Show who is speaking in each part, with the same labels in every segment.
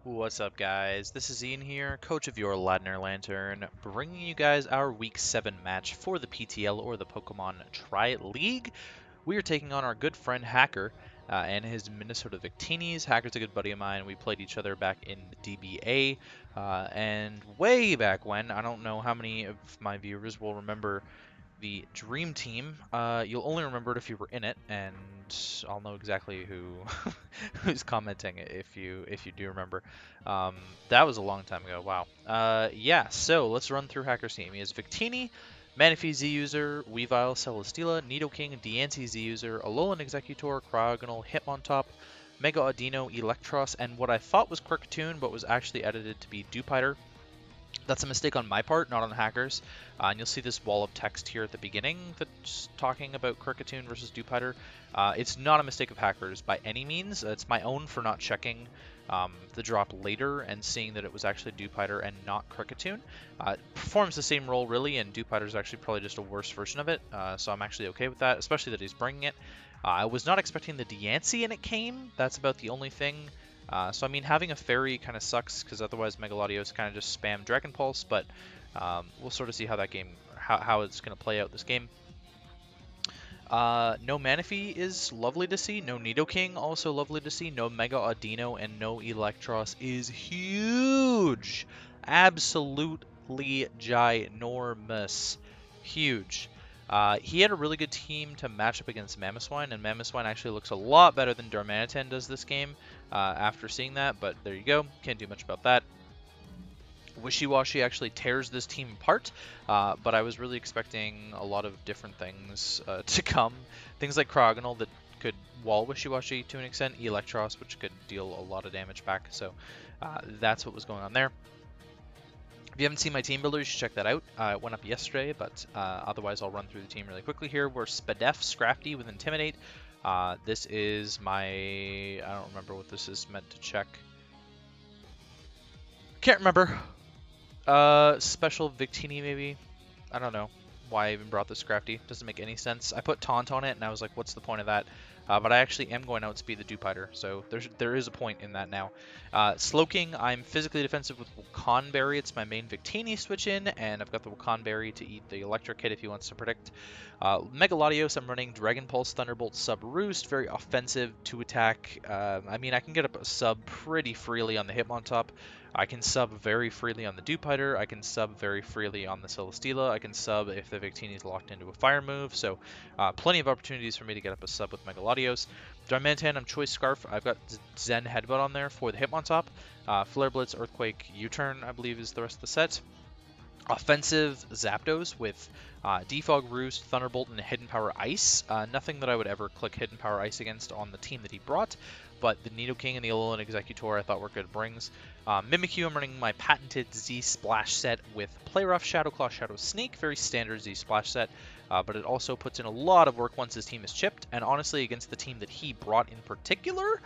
Speaker 1: What's up, guys? This is Ian here, coach of your Ladner Lanturn, bringing you guys our Week 7 match for the PTL, or the Pokemon Tri-League. We are taking on our good friend Hacker and his Minnesota Victinis. Hacker's a good buddy of mine. We played each other back in the DBA, and way back when, I don't know how many of my viewers will remember the Dream Team. You'll only remember it if you were in it, and I'll know exactly who who's commenting if you do remember. That was a long time ago. Wow. Yeah. So let's run through Hacker's team. He has Victini, Manaphy Z user, Weavile, Celesteela, Nidoking, Diancie Z user, Alolan Executor, Cryogonal, Hitmontop, Mega Audino, Electros, and what I thought was Kricketune, but was actually edited to be Dewpider. That's a mistake on my part, not on Hackers. And you'll see this wall of text here at the beginning that's talking about Kricketune versus Dewpider. It's not a mistake of Hackers by any means. It's my own for not checking the drop later and seeing that it was actually Dewpider and not Kricketune. It performs the same role really, and Dewpider is actually probably just a worse version of it. So I'm actually okay with that, especially that he's bringing it. I was not expecting the Diancie and it came. That's about the only thing. So I mean, having a fairy kind of sucks because otherwise Megaladios kind of just spam Dragon Pulse, but we'll sort of see how that game, how it's going to play out this game. No Manaphy is lovely to see. No Nidoking, also lovely to see. No Mega Audino and no Electros is huge. Absolutely ginormous. Huge. He had a really good team to match up against Mamoswine, and Mamoswine actually looks a lot better than Darmanitan does this game after seeing that, but there you go. Can't do much about that. Wishy-Washy actually tears this team apart, but I was really expecting a lot of different things to come. Things like Cryogonal that could wall Wishy-Washy to an extent, Electros, which could deal a lot of damage back, so that's what was going on there. If you haven't seen my team builder, you should check that out. It went up yesterday, but otherwise I'll run through the team really quickly here. We're Spadef, Scrafty with Intimidate. This is my... I don't remember what this is meant to check. Can't remember. Special Victini maybe? I don't know why I even brought this Scrafty. Doesn't make any sense. I put Taunt on it, and I was like, what's the point of that? But I actually am going to outspeed the Dewpider, so there is a point in that now. Slowking, I'm physically defensive with Wakan Berry. It's my main Victini switch in, and I've got the Wakan Berry to eat the Electric hit if he wants to predict. Megaladios, I'm running Dragon Pulse, Thunderbolt, Sub Roost, very offensive to attack. I mean, I can get up a sub pretty freely on the Hitmontop. I can sub very freely on the Dewpider. I can sub very freely on the Celesteela. I can sub if the Victini is locked into a fire move. So plenty of opportunities for me to get up a sub with Megaladios. Darmanitan, I'm Choice Scarf. I've got Zen Headbutt on there for the Hitmontop. Flare Blitz, Earthquake, U-Turn, I believe is the rest of the set. Offensive Zapdos with Defog, Roost, Thunderbolt, and Hidden Power Ice. Nothing that I would ever click Hidden Power Ice against on the team that he brought, but the Nidoking and the Alolan Executor I thought were good brings. Mimikyu, I'm running my patented Z Splash set with Play Rough, Shadow Claw, Shadow Sneak, very standard Z Splash set, but it also puts in a lot of work once his team is chipped, and honestly, against the team that he brought in particular,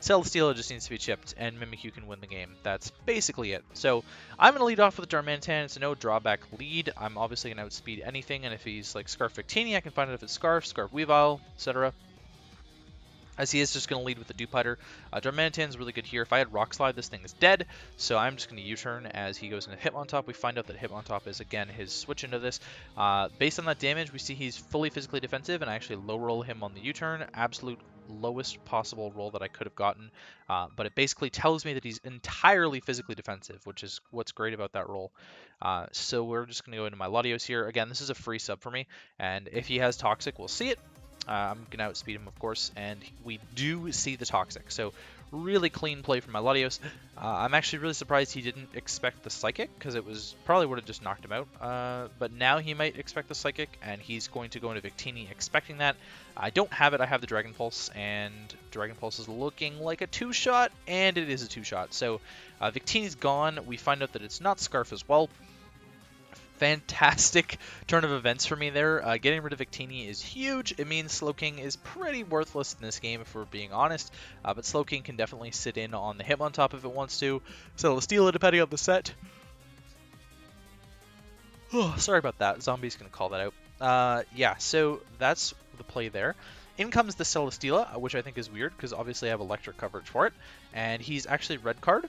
Speaker 1: Celesteela just needs to be chipped, and Mimikyu can win the game. That's basically it. So I'm going to lead off with Darmanitan. It's a no drawback lead. I'm obviously going to outspeed anything, and if he's like Scarf Victini, I can find out if it's Scarf, Scarf Weavile, etc. As he is just going to lead with the Dewpider. Darmanitan's really good here. If I had Rock Slide, this thing is dead. So I'm just going to U-turn as he goes into Hitmontop. We find out that Hitmontop is, again, his switch into this. Based on that damage, we see he's fully physically defensive, and I actually low roll him on the U-turn. Absolute lowest possible roll that I could have gotten. But it basically tells me that he's entirely physically defensive, which is what's great about that roll. So we're just going to go into my Latios here. Again, this is a free sub for me, and if he has Toxic, we'll see it. I'm going to outspeed him, of course, and we do see the Toxic. So really clean play from my Latios. I'm actually really surprised he didn't expect the Psychic, because it was probably would have just knocked him out. But now he might expect the Psychic, and he's going to go into Victini expecting that. I don't have it. I have the Dragon Pulse, and Dragon Pulse is looking like a 2-shot, and it is a 2-shot. So Victini's gone. We find out that it's not Scarf as well. Fantastic turn of events for me there. Getting rid of Victini is huge. It means Slowking is pretty worthless in this game, if we're being honest. But Slowking can definitely sit in on the Hitmontop if it wants to. Celesteela, depending on the set. Oh, sorry about that. Zombie's going to call that out. Yeah, so that's the play there. In comes the Celesteela, which I think is weird, because obviously I have electric coverage for it. And he's actually red card.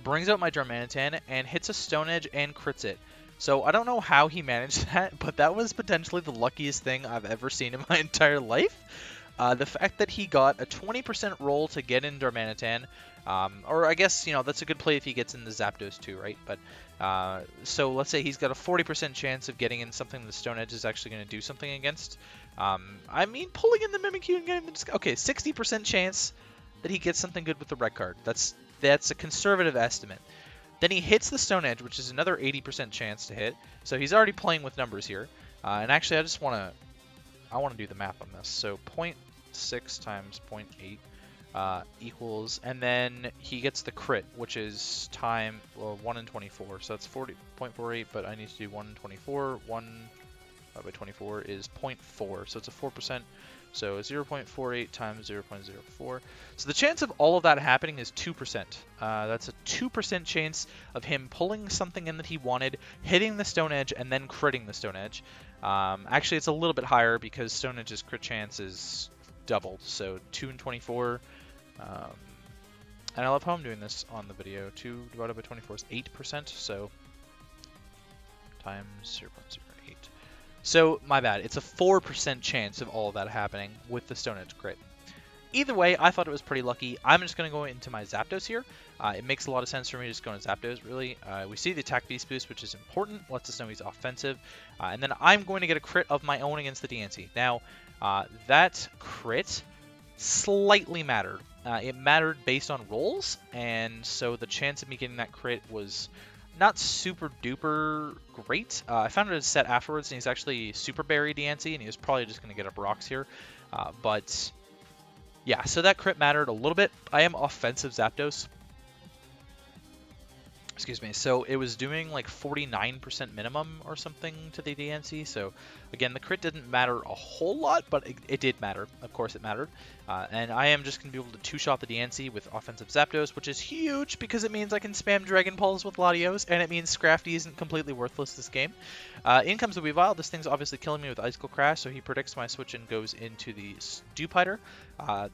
Speaker 1: brings out my Darmanitan, and hits a Stone Edge and crits it. So I don't know how he managed that, but that was potentially the luckiest thing I've ever seen in my entire life. The fact that he got a 20% roll to get in Darmanitan, or I guess, you know, that's a good play if he gets in the Zapdos too, right? But so let's say he's got a 40% chance of getting in something the Stone Edge is actually going to do something against. I mean, pulling in the Mimikyu and getting the... Okay, 60% chance that he gets something good with the red card. That's a conservative estimate. Then he hits the Stone Edge, which is another 80% chance to hit. So he's already playing with numbers here. And actually, I want to do the math on this. So 0.6 times 0.8 equals, and then he gets the crit, which is 1 in 24. So that's 40.48, but I need to do 1 in 24. 1 by 24 is 0.4, so it's a 4%. So 0.48 times 0.04. So the chance of all of that happening is 2%. That's a 2% chance of him pulling something in that he wanted, hitting the Stone Edge, and then critting the Stone Edge. Actually, it's a little bit higher because Stone Edge's crit chance is doubled. So 2 in 24. And I love how I'm doing this on the video. 2 divided by 24 is 8%. So times 0.08. So, my bad, it's a 4% chance of all of that happening with the Stone Edge crit. Either way, I thought it was pretty lucky. I'm just going to go into my Zapdos here. It makes a lot of sense for me to just go into Zapdos, really. We see the attack beast boost, which is important, lets us know he's offensive. And then I'm going to get a crit of my own against the DNC. Now, that crit slightly mattered. It mattered based on rolls, and so the chance of me getting that crit was not super duper great. I found it a set afterwards, and he's actually Super Berry DNC, and he was probably just going to get up rocks here. But yeah, so that crit mattered a little bit. I am offensive Zapdos. Excuse me. So it was doing like 49% minimum or something to the DNC. So again, the crit didn't matter a whole lot, but it did matter. Of course it mattered. And I am just going to be able to two-shot the DNC with offensive Zapdos, which is huge because it means I can spam Dragon Balls with Latios, and it means Scrafty isn't completely worthless this game. In comes the Weavile. This thing's obviously killing me with Icicle Crash, so he predicts my switch and goes into the Dewpider.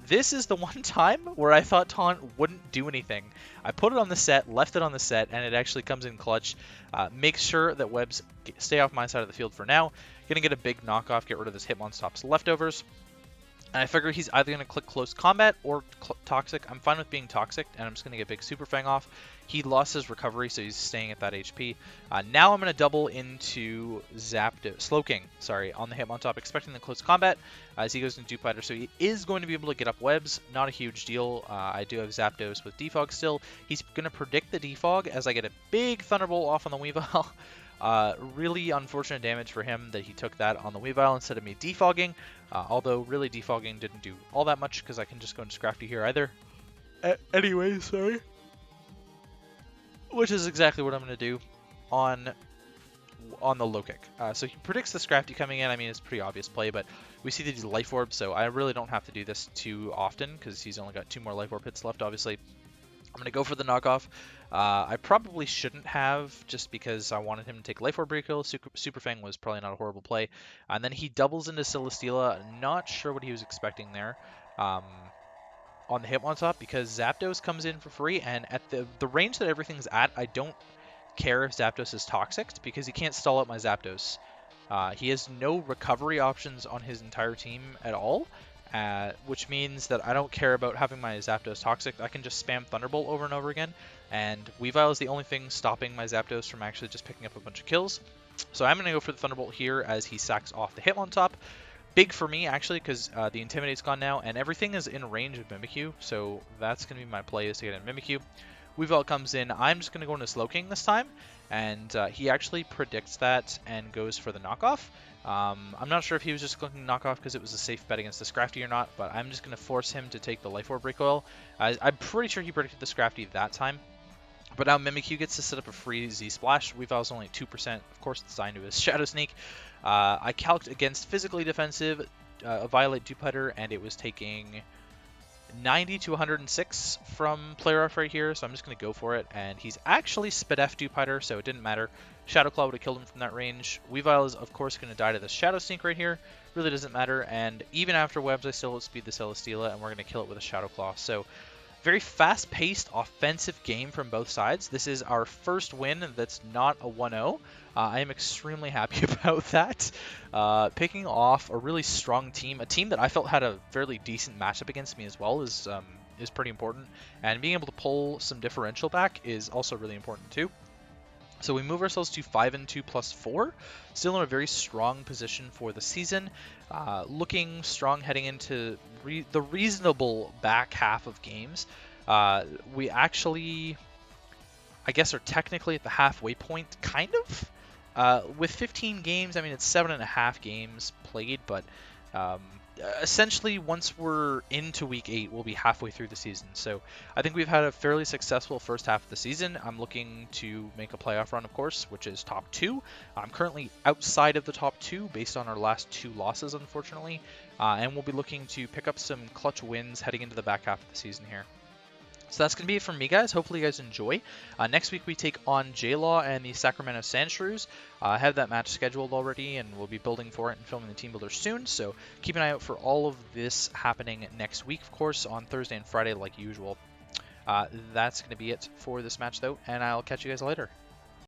Speaker 1: This is the one time where I thought Taunt wouldn't do anything. I put it on the set, left it on the set, and it actually comes in clutch. Make sure that webs stay off my side of the field for now. Gonna get a big knockoff, get rid of this Hitmonstop's leftovers. And I figure he's either going to click Close Combat or Toxic. I'm fine with being Toxic, and I'm just going to get Big Super Fang off. He lost his recovery, so he's staying at that HP. Now I'm going to double into Slowking, on the Hitmontop, expecting the Close Combat as he goes into Dewpider. So he is going to be able to get up webs. Not a huge deal. I do have Zapdos with Defog still. He's going to predict the Defog as I get a big Thunderbolt off on the Weavile. Really unfortunate damage for him that he took that on the Weavile instead of me defogging. Although really defogging didn't do all that much because I can just go into Scrafty here either. Anyway, sorry. Which is exactly what I'm going to do on the low kick. So he predicts the Scrafty coming in. I mean, it's a pretty obvious play, but we see that he's Life Orb, so I really don't have to do this too often because he's only got 2 more Life Orb hits left, obviously. I'm going to go for the knockoff. I probably shouldn't have, just because I wanted him to take Life Orb Rekill. Super Fang was probably not a horrible play. And then he doubles into Celesteela. Not sure what he was expecting there on the Hitmontop, because Zapdos comes in for free, and at the range that everything's at, I don't care if Zapdos is Toxic, because he can't stall out my Zapdos. He has no recovery options on his entire team at all. Which means that I don't care about having my Zapdos Toxic. I can just spam Thunderbolt over and over again, and Weavile is the only thing stopping my Zapdos from actually just picking up a bunch of kills. So I'm going to go for the Thunderbolt here as he sacks off the Hitmontop. Big for me, actually, because the Intimidate's gone now, and everything is in range of Mimikyu, so that's going to be my play, is to get in Mimikyu. Weavile comes in. I'm just going to go into Slowking this time, and he actually predicts that and goes for the knockoff. I'm not sure if he was just clicking knockoff because it was a safe bet against the Scrafty or not, but I'm just going to force him to take the Life Orb Recoil. I'm pretty sure he predicted the Scrafty that time. But now Mimikyu gets to set up a free Z-Splash. Weavile's only 2%. Of course, it's signed to his Shadow Sneak. I calced against physically defensive, a Violate Dewpider, and it was taking 90 to 106 from Player Off right here, so I'm just going to go for it. And he's actually Spidef Dewpider, so it didn't matter. Shadow Claw would have killed him from that range. Weavile is, of course, going to die to the Shadow Sneak right here. Really doesn't matter. And even after webs, I still outspeed the Celesteela, and we're going to kill it with a Shadow Claw. So Very fast-paced offensive game from both sides. This is our first win that's not a 1-0. I am extremely happy about that. Picking off a really strong team, a team that I felt had a fairly decent matchup against me as well, is pretty important. And being able to pull some differential back is also really important too. So we move ourselves to 5-2 plus 4, still in a very strong position for the season. Looking strong heading into the reasonable back half of games. We actually, I guess, are technically at the halfway point, kind of. With 15 games, I mean, it's 7.5 games played, but essentially, once we're into week 8, we'll be halfway through the season. So I think we've had a fairly successful first half of the season. I'm looking to make a playoff run, of course, which is top 2. I'm currently outside of the top 2 based on our last 2 losses, unfortunately. And we'll be looking to pick up some clutch wins heading into the back half of the season here. So that's going to be it from me, guys. Hopefully you guys enjoy. Next week we take on J-Law and the Sacramento Sandshrews. I have that match scheduled already, and we'll be building for it and filming the team builder soon. So keep an eye out for all of this happening next week, of course, on Thursday and Friday like usual. That's going to be it for this match, though, and I'll catch you guys later.